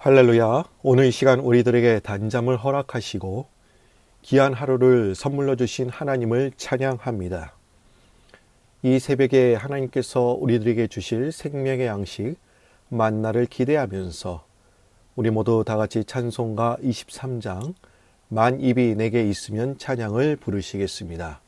할렐루야. 오늘 이 시간 우리들에게 단잠을 허락하시고 귀한 하루를 선물로 주신 하나님을 찬양합니다. 이 새벽에 하나님께서 우리들에게 주실 생명의 양식 만나를 기대하면서 우리 모두 다 같이 찬송가 23장 만 입이 내게 있으면 찬양을 부르시겠습니다.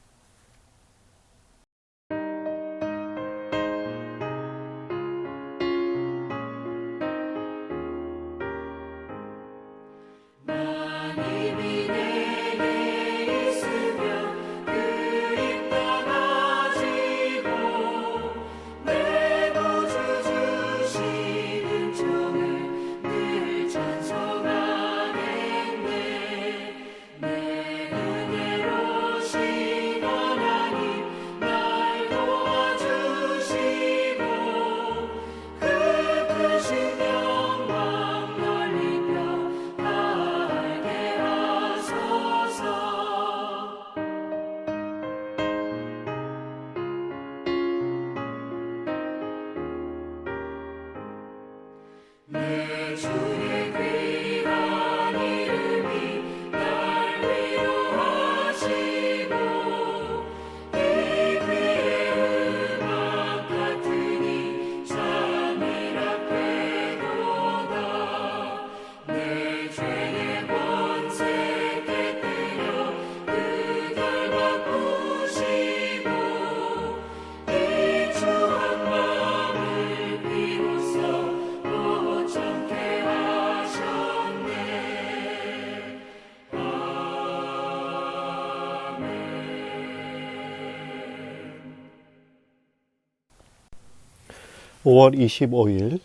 (5월 25일)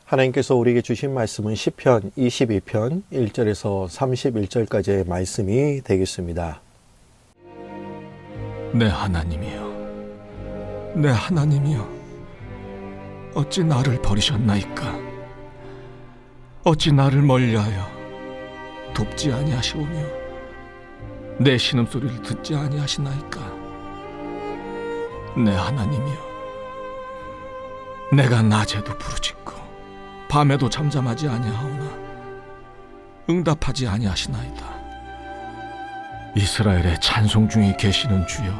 하나님께서 우리에게 주신 말씀은 시편 22편 1절에서 31절까지의 말씀이 되겠습니다. 내 하나님이여, 내 하나님이여, 어찌 나를 버리셨나이까? 어찌 나를 멀리하여 돕지 아니하시오며 내 신음소리를 듣지 아니하시나이까? 내 하나님이여, 내가 낮에도 부르짖고 밤에도 잠잠하지 아니하오나 응답하지 아니하시나이다. 이스라엘의 찬송 중에 계시는 주여,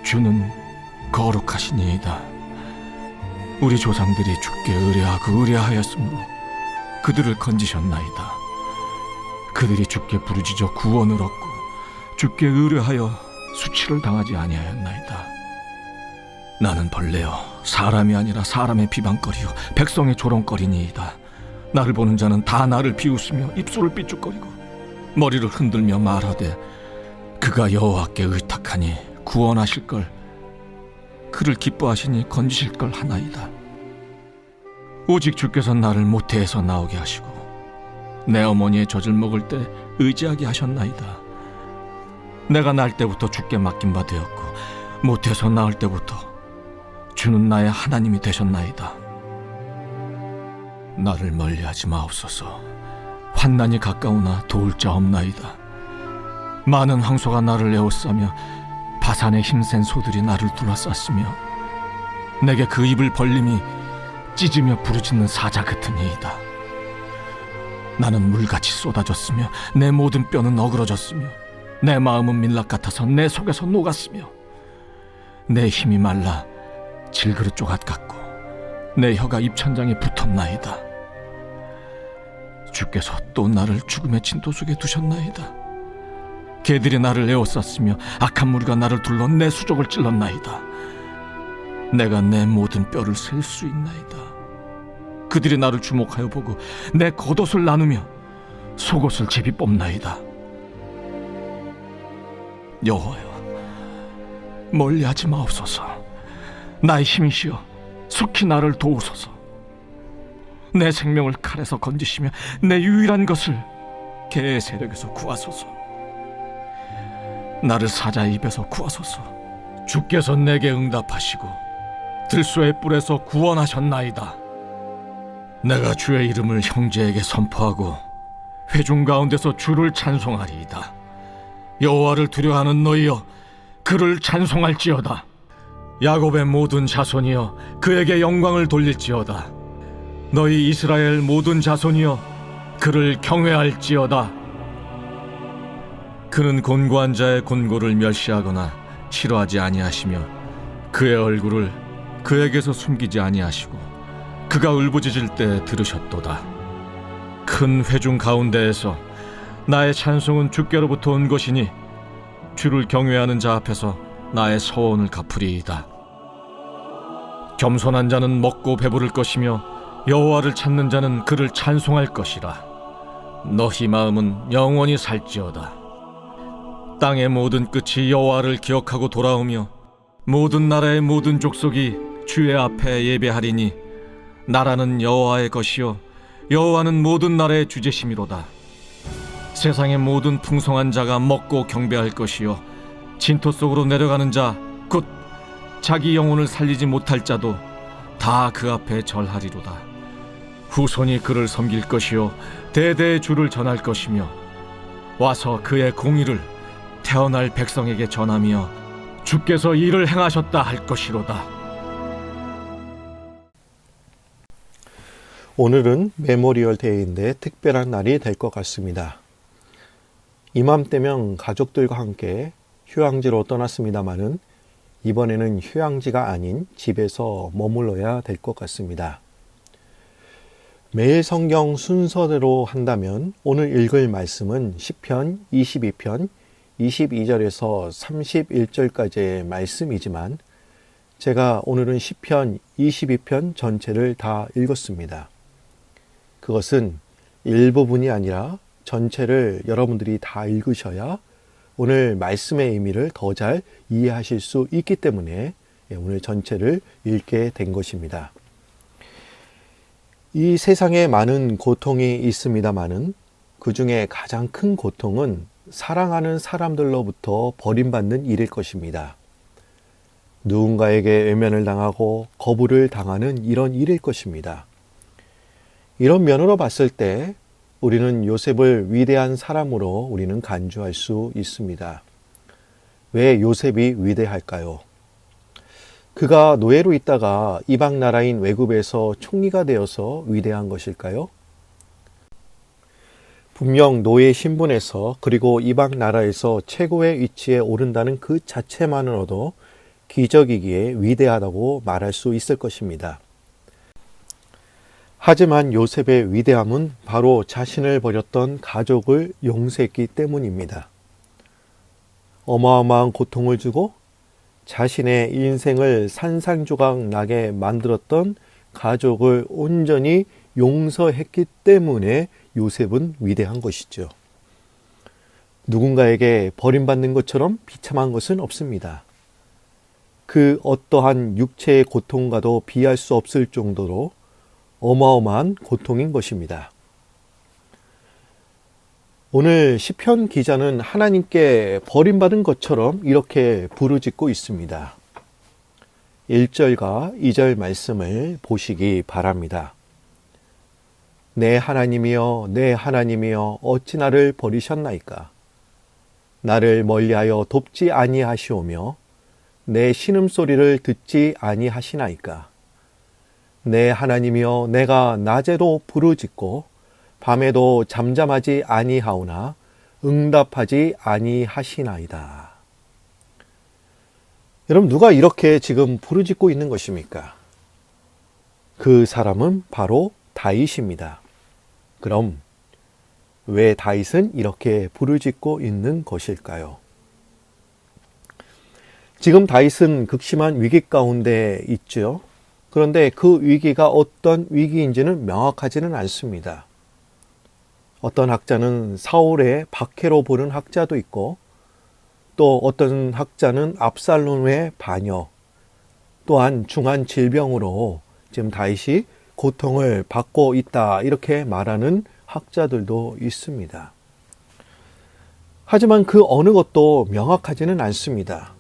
주는 거룩하시니이다. 우리 조상들이 주께 의뢰하고 의뢰하였으므로 그들을 건지셨나이다. 그들이 주께 부르짖어 구원을 얻고 주께 의뢰하여 수치를 당하지 아니하였나이다. 나는 벌레요 사람이 아니라 사람의 비방거리요 백성의 조롱거리니이다. 나를 보는 자는 다 나를 비웃으며 입술을 삐죽거리고 머리를 흔들며 말하되 그가 여호와께 의탁하니 구원하실 걸, 그를 기뻐하시니 건지실 걸 하나이다. 오직 주께서 나를 모태에서 나오게 하시고 내 어머니의 젖을 먹을 때 의지하게 하셨나이다. 내가 날 때부터 주께 맡긴 바 되었고 모태에서 나올 때부터 주는 나의 하나님이 되셨나이다. 나를 멀리하지 마옵소서. 환난이 가까우나 도울 자 없나이다. 많은 황소가 나를 에워싸며 바산의 힘센 소들이 나를 둘러쌌으며 내게 그 입을 벌림이 찢으며 부르짖는 사자 같으니이다. 나는 물같이 쏟아졌으며 내 모든 뼈는 어그러졌으며 내 마음은 밀랍 같아서 내 속에서 녹았으며 내 힘이 말라 질그릇 조각 같고 내 혀가 입천장에 붙었나이다. 주께서 또 나를 죽음의 진토 속에 두셨나이다. 개들이 나를 에워쌌으며 악한 무리가 나를 둘러 내 수족을 찔렀나이다. 내가 내 모든 뼈를 셀 수 있나이다. 그들이 나를 주목하여 보고 내 겉옷을 나누며 속옷을 제비 뽑나이다. 여호와여, 멀리하지 마옵소서. 나의 힘이시여, 속히 나를 도우소서. 내 생명을 칼에서 건지시며 내 유일한 것을 개의 세력에서 구하소서. 나를 사자의 입에서 구하소서. 주께서 내게 응답하시고 들소의 뿔에서 구원하셨나이다. 내가 주의 이름을 형제에게 선포하고 회중 가운데서 주를 찬송하리이다. 여호와를 두려워하는 너희여, 그를 찬송할지어다. 야곱의 모든 자손이여, 그에게 영광을 돌릴지어다. 너희 이스라엘 모든 자손이여, 그를 경외할지어다. 그는 곤고한 자의 곤고를 멸시하거나 싫어하지 아니하시며 그의 얼굴을 그에게서 숨기지 아니하시고 그가 울부짖을 때 들으셨도다. 큰 회중 가운데에서 나의 찬송은 주께로부터 온 것이니 주를 경외하는 자 앞에서 나의 서원을 갚으리이다. 겸손한 자는 먹고 배부를 것이며 여호와를 찾는 자는 그를 찬송할 것이라. 너희 마음은 영원히 살지어다. 땅의 모든 끝이 여호와를 기억하고 돌아오며 모든 나라의 모든 족속이 주의 앞에 예배하리니 나라는 여호와의 것이요 여호와는 모든 나라의 주제심이로다. 세상의 모든 풍성한 자가 먹고 경배할 것이요 진토 속으로 내려가는 자 곧 자기 영혼을 살리지 못할 자도 다 그 앞에 절하리로다. 후손이 그를 섬길 것이요 대대의 주를 전할 것이며 와서 그의 공의를 태어날 백성에게 전하며 주께서 이를 행하셨다 할 것이로다. 오늘은 메모리얼 데이인데 특별한 날이 될 것 같습니다. 이맘때면 가족들과 함께 휴양지로 떠났습니다마는 이번에는 휴양지가 아닌 집에서 머물러야 될 것 같습니다. 매일 성경 순서대로 한다면 오늘 읽을 말씀은 시편 22편 22절에서 31절까지의 말씀이지만 제가 오늘은 시편 22편 전체를 다 읽었습니다. 그것은 일부분이 아니라 전체를 여러분들이 다 읽으셔야 오늘 말씀의 의미를 더 잘 이해하실 수 있기 때문에 오늘 전체를 읽게 된 것입니다. 이 세상에 많은 고통이 있습니다마는 그 중에 가장 큰 고통은 사랑하는 사람들로부터 버림받는 일일 것입니다. 누군가에게 외면을 당하고 거부를 당하는 이런 일일 것입니다. 이런 면으로 봤을 때 우리는 요셉을 위대한 사람으로 우리는 간주할 수 있습니다. 왜 요셉이 위대할까요? 그가 노예로 있다가 이방 나라인 외국에서 총리가 되어서 위대한 것일까요? 분명 노예 신분에서 그리고 이방 나라에서 최고의 위치에 오른다는 그 자체만으로도 기적이기에 위대하다고 말할 수 있을 것입니다. 하지만 요셉의 위대함은 바로 자신을 버렸던 가족을 용서했기 때문입니다. 어마어마한 고통을 주고 자신의 인생을 산산조각 나게 만들었던 가족을 온전히 용서했기 때문에 요셉은 위대한 것이죠. 누군가에게 버림받는 것처럼 비참한 것은 없습니다. 그 어떠한 육체의 고통과도 비할 수 없을 정도로 어마어마한 고통인 것입니다. 오늘 시편 기자는 하나님께 버림받은 것처럼 이렇게 부르짖고 있습니다. 1절과 2절 말씀을 보시기 바랍니다. 내 하나님이여 내 하나님이여 어찌 나를 버리셨나이까. 나를 멀리하여 돕지 아니하시오며 내 신음소리를 듣지 아니하시나이까. 내 하나님이여 내가 낮에도 부르짖고 밤에도 잠잠하지 아니하오나 응답하지 아니하시나이다. 여러분 누가 이렇게 지금 부르짖고 있는 것입니까? 그 사람은 바로 다윗입니다. 그럼 왜 다윗은 이렇게 부르짖고 있는 것일까요? 지금 다윗은 극심한 위기 가운데 있죠. 그런데 그 위기가 어떤 위기인지는 명확하지는 않습니다. 어떤 학자는 사울의 박해로 보는 학자도 있고 또 어떤 학자는 압살롬의 반역, 또한 중한 질병으로 지금 다윗이 고통을 받고 있다 이렇게 말하는 학자들도 있습니다. 하지만 그 어느 것도 명확하지는 않습니다.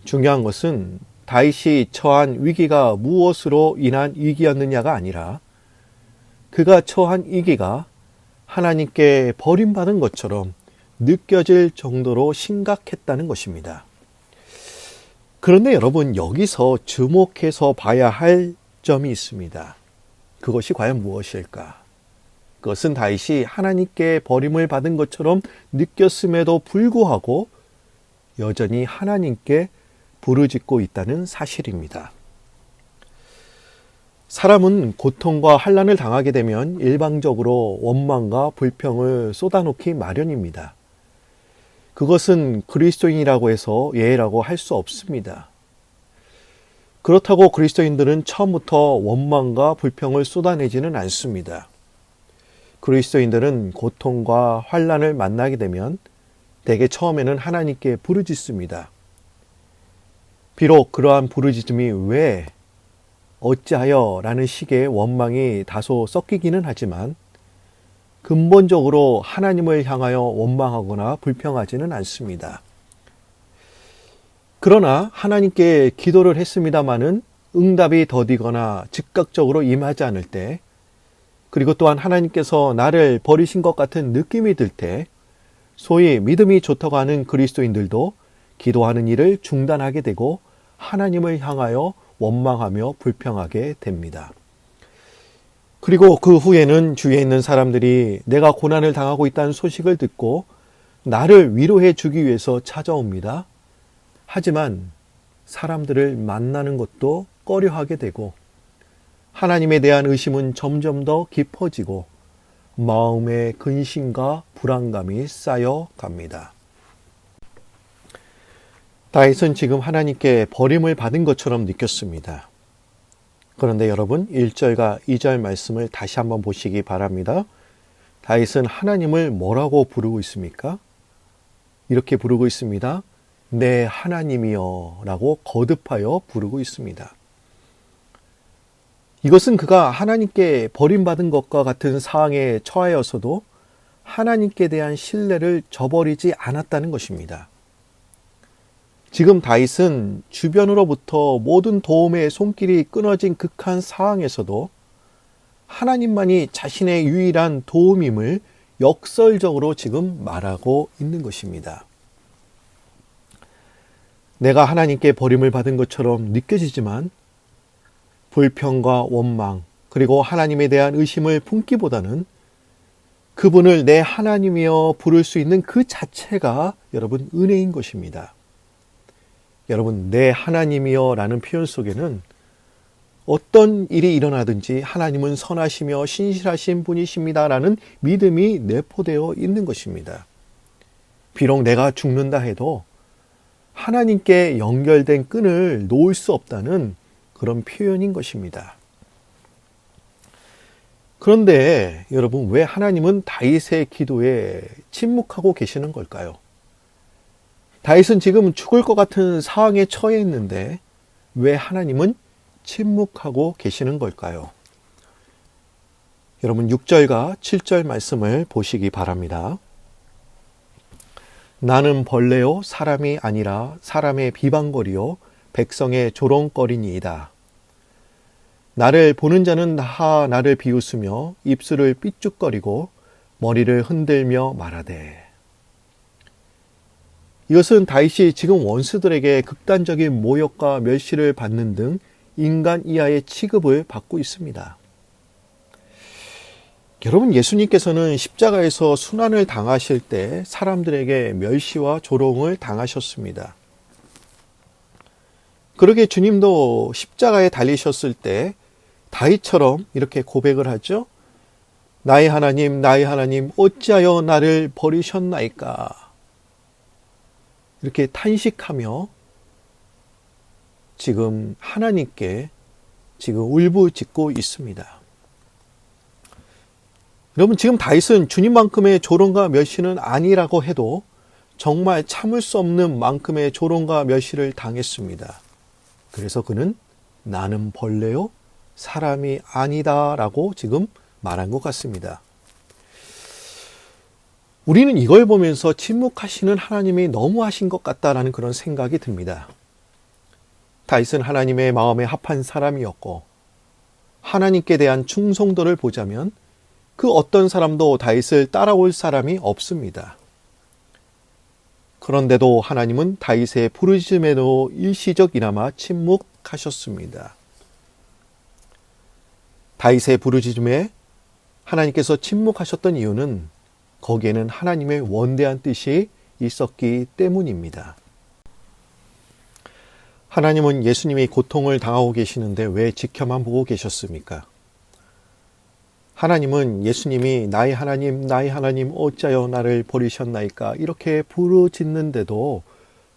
중요한 것은 다윗이 처한 위기가 무엇으로 인한 위기였느냐가 아니라 그가 처한 위기가 하나님께 버림받은 것처럼 느껴질 정도로 심각했다는 것입니다. 그런데 여러분 여기서 주목해서 봐야 할 점이 있습니다. 그것이 과연 무엇일까? 그것은 다윗이 하나님께 버림을 받은 것처럼 느꼈음에도 불구하고 여전히 하나님께 부르짖고 있다는 사실입니다. 사람은 고통과 환난을 당하게 되면 일방적으로 원망과 불평을 쏟아놓기 마련입니다. 그것은 그리스도인이라고 해서 예라고 할 수 없습니다. 그렇다고 그리스도인들은 처음부터 원망과 불평을 쏟아내지는 않습니다. 그리스도인들은 고통과 환난을 만나게 되면 대개 처음에는 하나님께 부르짖습니다. 비록 그러한 부르짖음이 왜 어찌하여 라는 식의 원망이 다소 섞이기는 하지만 근본적으로 하나님을 향하여 원망하거나 불평하지는 않습니다. 그러나 하나님께 기도를 했습니다마는 응답이 더디거나 즉각적으로 임하지 않을 때, 그리고 또한 하나님께서 나를 버리신 것 같은 느낌이 들 때, 소위 믿음이 좋다고 하는 그리스도인들도 기도하는 일을 중단하게 되고 하나님을 향하여 원망하며 불평하게 됩니다. 그리고 그 후에는 주위에 있는 사람들이 내가 고난을 당하고 있다는 소식을 듣고 나를 위로해 주기 위해서 찾아옵니다. 하지만 사람들을 만나는 것도 꺼려하게 되고 하나님에 대한 의심은 점점 더 깊어지고 마음의 근심과 불안감이 쌓여갑니다. 다윗은 지금 하나님께 버림을 받은 것처럼 느꼈습니다. 그런데 여러분 1절과 2절 말씀을 다시 한번 보시기 바랍니다. 다윗은 하나님을 뭐라고 부르고 있습니까? 이렇게 부르고 있습니다. 내 하나님이여 라고 거듭하여 부르고 있습니다. 이것은 그가 하나님께 버림받은 것과 같은 상황에 처하여서도 하나님께 대한 신뢰를 저버리지 않았다는 것입니다. 지금 다윗은 주변으로부터 모든 도움의 손길이 끊어진 극한 상황에서도 하나님만이 자신의 유일한 도움임을 역설적으로 지금 말하고 있는 것입니다. 내가 하나님께 버림을 받은 것처럼 느껴지지만 불평과 원망 그리고 하나님에 대한 의심을 품기보다는 그분을 내 하나님이여 부를 수 있는 그 자체가 여러분 은혜인 것입니다. 여러분 내 하나님이여 라는 표현 속에는 어떤 일이 일어나든지 하나님은 선하시며 신실하신 분이십니다 라는 믿음이 내포되어 있는 것입니다. 비록 내가 죽는다 해도 하나님께 연결된 끈을 놓을 수 없다는 그런 표현인 것입니다. 그런데 여러분 왜 하나님은 다윗의 기도에 침묵하고 계시는 걸까요? 다윗은 지금 죽을 것 같은 상황에 처해 있는데 왜 하나님은 침묵하고 계시는 걸까요? 여러분 6절과 7절 말씀을 보시기 바랍니다. 나는 벌레요 사람이 아니라 사람의 비방거리요 백성의 조롱거리니이다. 나를 보는 자는 다 나를 비웃으며 입술을 삐죽거리고 머리를 흔들며 말하되. 이것은 다윗이 지금 원수들에게 극단적인 모욕과 멸시를 받는 등 인간 이하의 취급을 받고 있습니다. 여러분 예수님께서는 십자가에서 순환을 당하실 때 사람들에게 멸시와 조롱을 당하셨습니다. 그러게 주님도 십자가에 달리셨을 때 다윗처럼 이렇게 고백을 하죠. 나의 하나님 어찌하여 나를 버리셨나이까. 이렇게 탄식하며 지금 하나님께 지금 울부짖고 있습니다. 여러분 지금 다윗은 주님만큼의 조롱과 멸시는 아니라고 해도 정말 참을 수 없는 만큼의 조롱과 멸시를 당했습니다. 그래서 그는 나는 벌레요 사람이 아니다 라고 지금 말한 것 같습니다. 우리는 이걸 보면서 침묵하시는 하나님이 너무하신 것 같다라는 그런 생각이 듭니다. 다윗은 하나님의 마음에 합한 사람이었고 하나님께 대한 충성도를 보자면 그 어떤 사람도 다윗을 따라올 사람이 없습니다. 그런데도 하나님은 다윗의 부르짖음에도 일시적이나마 침묵하셨습니다. 다윗의 부르짖음에 하나님께서 침묵하셨던 이유는 거기에는 하나님의 원대한 뜻이 있었기 때문입니다. 하나님은 예수님이 고통을 당하고 계시는데 왜 지켜만 보고 계셨습니까? 하나님은 예수님이 나의 하나님 어찌하여 나를 버리셨나이까 이렇게 부르짖는데도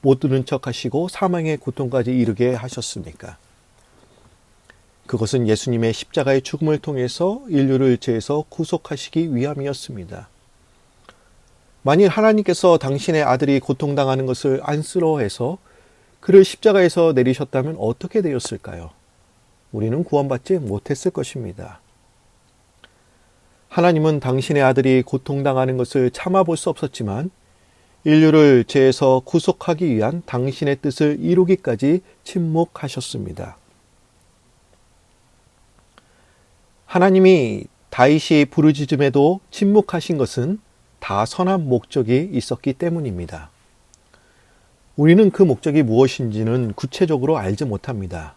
못 들은 척하시고 사망의 고통까지 이르게 하셨습니까? 그것은 예수님의 십자가의 죽음을 통해서 인류를 죄에서 구속하시기 위함이었습니다. 만일 하나님께서 당신의 아들이 고통당하는 것을 안쓰러워해서 그를 십자가에서 내리셨다면 어떻게 되었을까요? 우리는 구원받지 못했을 것입니다. 하나님은 당신의 아들이 고통당하는 것을 참아볼 수 없었지만 인류를 죄에서 구속하기 위한 당신의 뜻을 이루기까지 침묵하셨습니다. 하나님이 다윗이 부르짖음에도 침묵하신 것은 다 선한 목적이 있었기 때문입니다. 우리는 그 목적이 무엇인지는 구체적으로 알지 못합니다.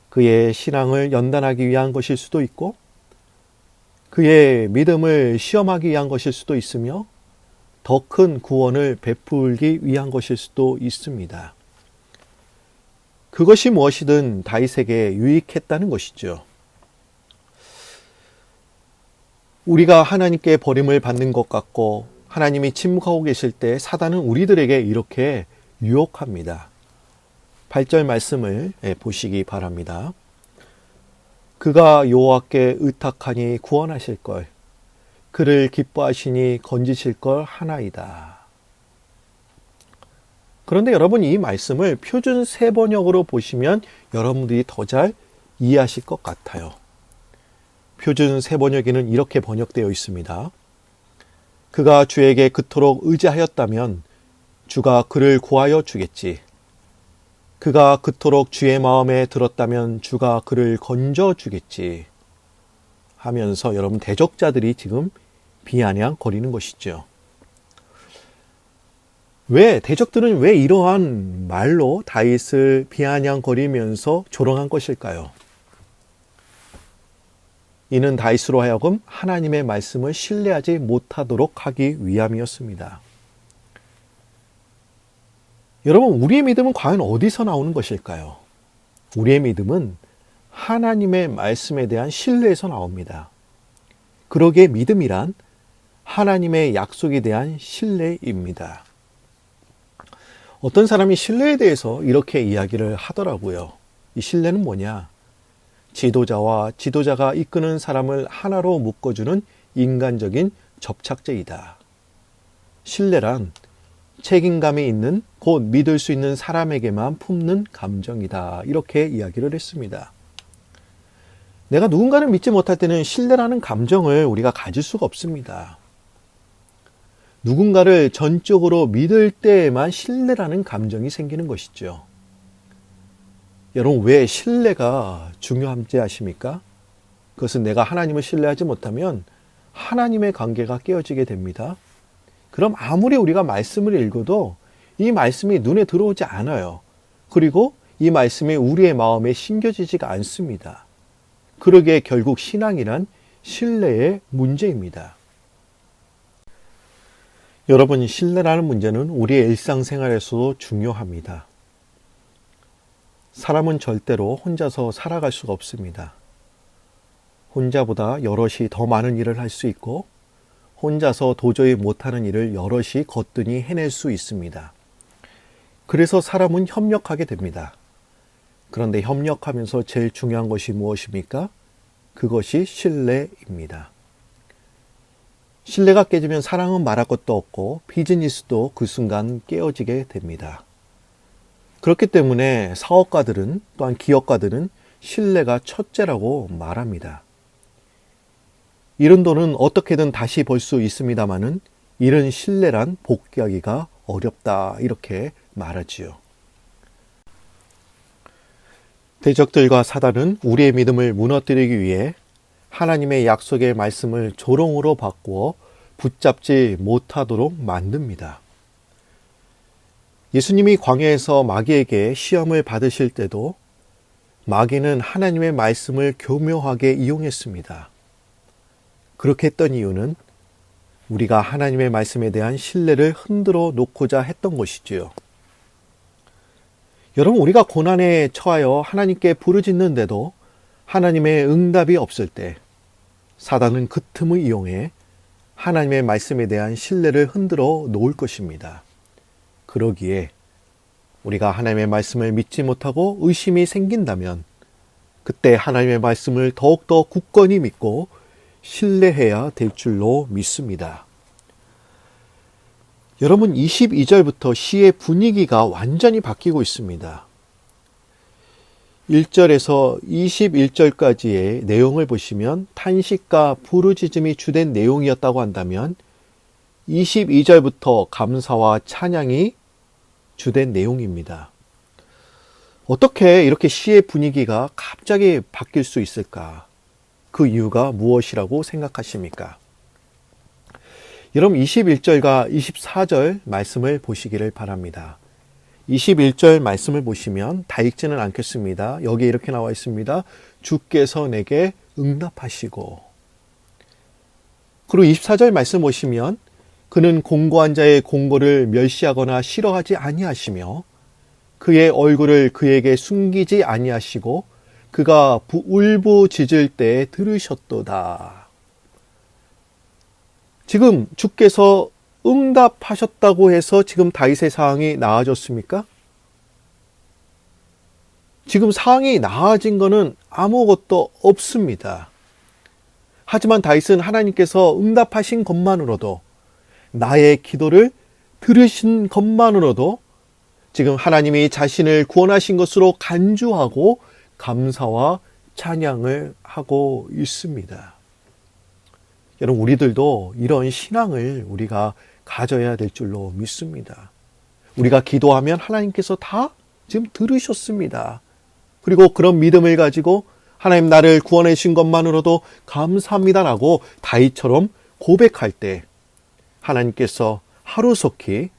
그의 신앙을 연단하기 위한 것일 수도 있고 그의 믿음을 시험하기 위한 것일 수도 있으며 더 큰 구원을 베풀기 위한 것일 수도 있습니다. 그것이 무엇이든 다윗에게 유익했다는 것이죠. 우리가 하나님께 버림을 받는 것 같고 하나님이 침묵하고 계실 때 사단은 우리들에게 이렇게 유혹합니다. 8절 말씀을 보시기 바랍니다. 그가 여호와께 의탁하니 구원하실 걸, 그를 기뻐하시니 건지실 걸 하나이다. 그런데 여러분 이 말씀을 표준 세번역으로 보시면 여러분들이 더 잘 이해하실 것 같아요. 표준 세번역에는 이렇게 번역되어 있습니다. 그가 주에게 그토록 의지하였다면 주가 그를 구하여 주겠지. 그가 그토록 주의 마음에 들었다면 주가 그를 건져 주겠지. 하면서 여러분 대적자들이 지금 비아냥거리는 것이죠. 대적들은 왜 이러한 말로 다윗을 비아냥거리면서 조롱한 것일까요? 이는 다윗으로 하여금 하나님의 말씀을 신뢰하지 못하도록 하기 위함이었습니다. 여러분, 우리의 믿음은 과연 어디서 나오는 것일까요? 우리의 믿음은 하나님의 말씀에 대한 신뢰에서 나옵니다. 그러기에 믿음이란 하나님의 약속에 대한 신뢰입니다. 어떤 사람이 신뢰에 대해서 이렇게 이야기를 하더라고요. 이 신뢰는 뭐냐? 지도자와 지도자가 이끄는 사람을 하나로 묶어주는 인간적인 접착제이다. 신뢰란 책임감이 있는, 곧 믿을 수 있는 사람에게만 품는 감정이다. 이렇게 이야기를 했습니다. 내가 누군가를 믿지 못할 때는 신뢰라는 감정을 우리가 가질 수가 없습니다. 누군가를 전적으로 믿을 때에만 신뢰라는 감정이 생기는 것이죠. 여러분, 왜 신뢰가 중요한지 아십니까? 그것은 내가 하나님을 신뢰하지 못하면 하나님의 관계가 깨어지게 됩니다. 그럼 아무리 우리가 말씀을 읽어도 이 말씀이 눈에 들어오지 않아요. 그리고 이 말씀이 우리의 마음에 심겨지지가 않습니다. 그러기에 결국 신앙이란 신뢰의 문제입니다. 여러분, 신뢰라는 문제는 우리의 일상생활에서도 중요합니다. 사람은 절대로 혼자서 살아갈 수가 없습니다. 혼자보다 여럿이 더 많은 일을 할 수 있고 혼자서 도저히 못하는 일을 여럿이 거뜬히 해낼 수 있습니다. 그래서 사람은 협력하게 됩니다. 그런데 협력하면서 제일 중요한 것이 무엇입니까? 그것이 신뢰입니다. 신뢰가 깨지면 사랑은 말할 것도 없고 비즈니스도 그 순간 깨어지게 됩니다. 그렇기 때문에 사업가들은, 또한 기업가들은 신뢰가 첫째라고 말합니다. 잃은 돈은 어떻게든 다시 벌 수 있습니다마는 잃은 신뢰란 복귀하기가 어렵다, 이렇게 말하지요. 대적들과 사단은 우리의 믿음을 무너뜨리기 위해 하나님의 약속의 말씀을 조롱으로 바꾸어 붙잡지 못하도록 만듭니다. 예수님이 광야에서 마귀에게 시험을 받으실 때도 마귀는 하나님의 말씀을 교묘하게 이용했습니다. 그렇게 했던 이유는 우리가 하나님의 말씀에 대한 신뢰를 흔들어 놓고자 했던 것이지요. 여러분, 우리가 고난에 처하여 하나님께 부르짖는데도 하나님의 응답이 없을 때 사단은 그 틈을 이용해 하나님의 말씀에 대한 신뢰를 흔들어 놓을 것입니다. 그러기에 우리가 하나님의 말씀을 믿지 못하고 의심이 생긴다면 그때 하나님의 말씀을 더욱더 굳건히 믿고 신뢰해야 될 줄로 믿습니다. 여러분, 22절부터 시의 분위기가 완전히 바뀌고 있습니다. 1절에서 21절까지의 내용을 보시면 탄식과 부르짖음이 주된 내용이었다고 한다면 22절부터 감사와 찬양이 주된 내용입니다. 어떻게 이렇게 시의 분위기가 갑자기 바뀔 수 있을까? 그 이유가 무엇이라고 생각하십니까? 여러분, 21절과 24절 말씀을 보시기를 바랍니다. 21절 말씀을 보시면 다 읽지는 않겠습니다. 여기에 이렇게 나와 있습니다. 주께서 내게 응답하시고. 그리고 24절 말씀 보시면 그는 공고한 자의 공고를 멸시하거나 싫어하지 아니하시며 그의 얼굴을 그에게 숨기지 아니하시고 그가 울부짖을 때 들으셨도다. 지금 주께서 응답하셨다고 해서 지금 다윗의 상황이 나아졌습니까? 지금 상황이 나아진 것은 아무것도 없습니다. 하지만 다윗은 하나님께서 응답하신 것만으로도, 나의 기도를 들으신 것만으로도 지금 하나님이 자신을 구원하신 것으로 간주하고 감사와 찬양을 하고 있습니다. 여러분, 우리들도 이런 신앙을 우리가 가져야 될 줄로 믿습니다. 우리가 기도하면 하나님께서 다 지금 들으셨습니다. 그리고 그런 믿음을 가지고 하나님, 나를 구원해 주신 것만으로도 감사합니다라고 다윗처럼 고백할 때 하나님께서 하루속히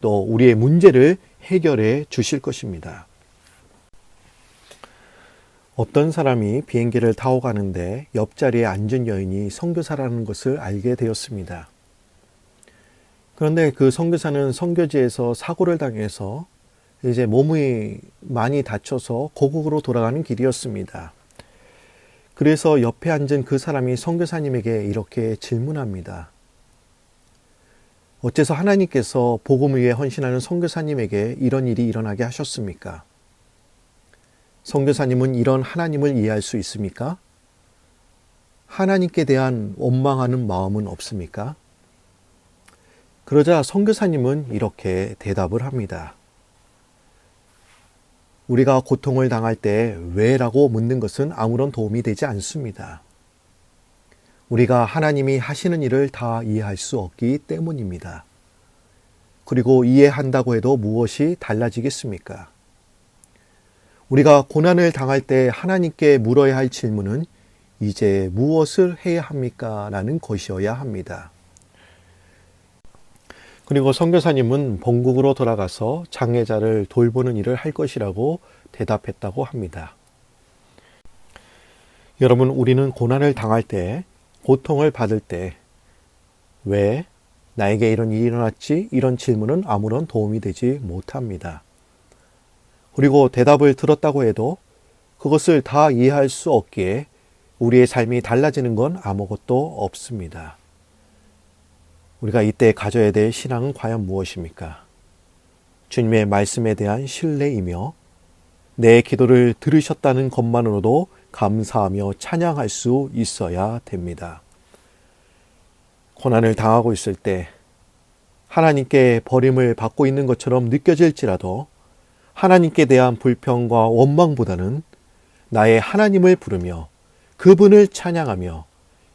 또 우리의 문제를 해결해 주실 것입니다. 어떤 사람이 비행기를 타고 가는데 옆자리에 앉은 여인이 선교사라는 것을 알게 되었습니다. 그런데 그 선교사는 선교지에서 사고를 당해서 이제 몸이 많이 다쳐서 고국으로 돌아가는 길이었습니다. 그래서 옆에 앉은 그 사람이 선교사님에게 이렇게 질문합니다. 어째서 하나님께서 복음을 위해 헌신하는 선교사님에게 이런 일이 일어나게 하셨습니까? 선교사님은 이런 하나님을 이해할 수 있습니까? 하나님께 대한 원망하는 마음은 없습니까? 그러자 선교사님은 이렇게 대답을 합니다. 우리가 고통을 당할 때 왜라고 묻는 것은 아무런 도움이 되지 않습니다. 우리가 하나님이 하시는 일을 다 이해할 수 없기 때문입니다. 그리고 이해한다고 해도 무엇이 달라지겠습니까? 우리가 고난을 당할 때 하나님께 물어야 할 질문은 이제 무엇을 해야 합니까? 라는 것이어야 합니다. 그리고 선교사님은 본국으로 돌아가서 장애자를 돌보는 일을 할 것이라고 대답했다고 합니다. 여러분, 우리는 고난을 당할 때, 고통을 받을 때 왜 나에게 이런 일이 일어났지? 이런 질문은 아무런 도움이 되지 못합니다. 그리고 대답을 들었다고 해도 그것을 다 이해할 수 없기에 우리의 삶이 달라지는 건 아무것도 없습니다. 우리가 이때 가져야 될 신앙은 과연 무엇입니까? 주님의 말씀에 대한 신뢰이며 내 기도를 들으셨다는 것만으로도 감사하며 찬양할 수 있어야 됩니다. 고난을 당하고 있을 때 하나님께 버림을 받고 있는 것처럼 느껴질지라도 하나님께 대한 불평과 원망보다는 나의 하나님을 부르며 그분을 찬양하며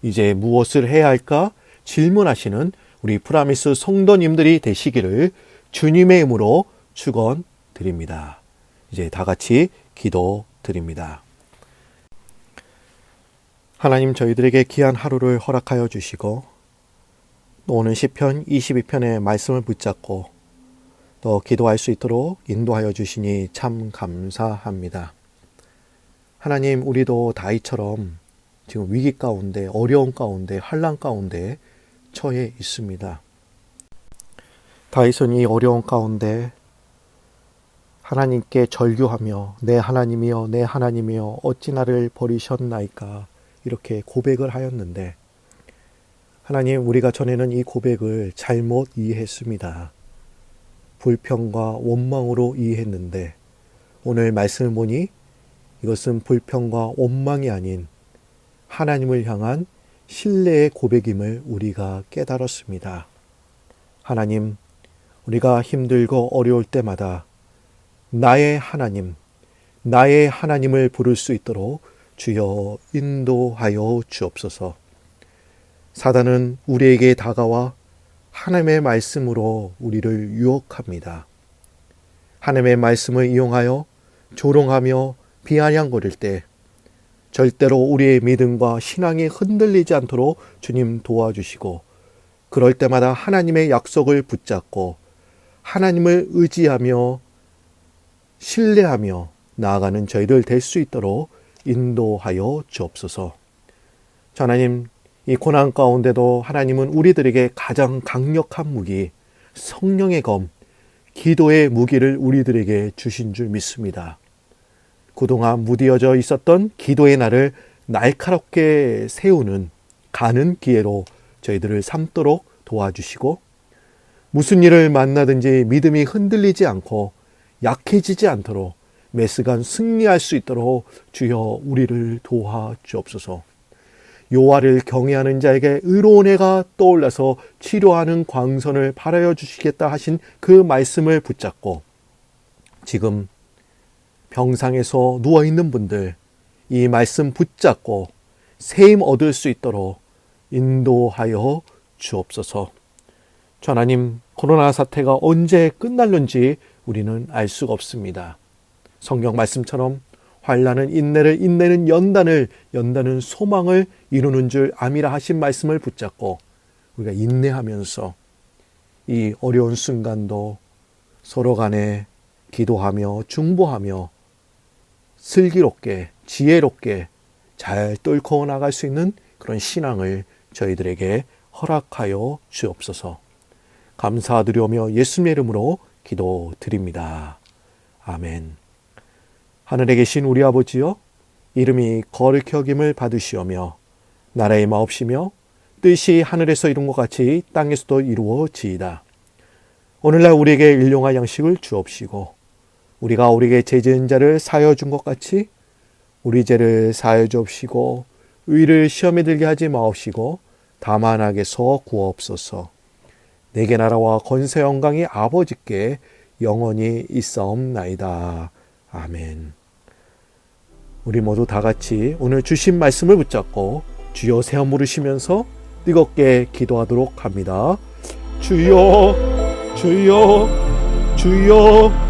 이제 무엇을 해야 할까 질문하시는 우리 프라미스 성도님들이 되시기를 주님의 이름으로 축원드립니다. 이제 다 같이 기도드립니다. 하나님, 저희들에게 귀한 하루를 허락하여 주시고 또 오늘 시편 22편의 말씀을 붙잡고 또 기도할 수 있도록 인도하여 주시니 참 감사합니다. 하나님, 우리도 다윗처럼 지금 위기 가운데, 어려운 가운데, 환난 가운데 처해 있습니다. 다윗은 이 어려운 가운데 하나님께 절규하며 내 하나님이여 내 하나님이여 어찌 나를 버리셨나이까 이렇게 고백을 하였는데, 하나님, 우리가 전에는 이 고백을 잘못 이해했습니다. 불평과 원망으로 이해했는데 오늘 말씀을 보니 이것은 불평과 원망이 아닌 하나님을 향한 신뢰의 고백임을 우리가 깨달았습니다. 하나님, 우리가 힘들고 어려울 때마다 나의 하나님, 나의 하나님을 부를 수 있도록 주여 인도하여 주옵소서. 사단은 우리에게 다가와 하나님의 말씀으로 우리를 유혹합니다. 하나님의 말씀을 이용하여 조롱하며 비아냥거릴 때 절대로 우리의 믿음과 신앙이 흔들리지 않도록 주님 도와주시고, 그럴 때마다 하나님의 약속을 붙잡고 하나님을 의지하며 신뢰하며 나아가는 저희들 될 수 있도록 인도하여 주옵소서. 하나님, 이 고난 가운데도 하나님은 우리들에게 가장 강력한 무기, 성령의 검, 기도의 무기를 우리들에게 주신 줄 믿습니다. 그동안 무디어져 있었던 기도의 날을 날카롭게 세우는 가는 기회로 저희들을 삼도록 도와주시고, 무슨 일을 만나든지 믿음이 흔들리지 않고 약해지지 않도록 매스간 승리할 수 있도록 주여 우리를 도와주옵소서. 여호와를 경외하는 자에게 의로운 해가 떠올라서 치료하는 광선을 발하여 주시겠다 하신 그 말씀을 붙잡고, 지금 병상에서 누워있는 분들 이 말씀 붙잡고 새 힘 얻을 수 있도록 인도하여 주옵소서. 하나님, 코로나 사태가 언제 끝날는지 우리는 알 수가 없습니다. 성경 말씀처럼 환난은 인내를, 인내는 연단은 소망을 이루는 줄 암이라 하신 말씀을 붙잡고 우리가 인내하면서 이 어려운 순간도 서로 간에 기도하며 중보하며 슬기롭게 지혜롭게 잘 뚫고 나갈 수 있는 그런 신앙을 저희들에게 허락하여 주옵소서. 감사드리오며 예수님의 이름으로 기도드립니다. 아멘. 하늘에 계신 우리 아버지여, 이름이 거룩히 여김을 받으시오며 나라의 마옵시며 뜻이 하늘에서 이룬 것 같이 땅에서도 이루어지이다. 오늘날 우리에게 일용할 양식을 주옵시고 우리가 우리에게 죄 지은 자를 사하여 준 것 같이 우리 죄를 사하여 주옵시고 의를 시험에 들게 하지 마옵시고 다만 악에서 구하옵소서. 내게 나라와 권세 영광이 아버지께 영원히 있사옵나이다. 아멘. 우리 모두 다 같이 오늘 주신 말씀을 붙잡고 주여 세 번 부르시면서 뜨겁게 기도하도록 합니다. 주여, 주여, 주여.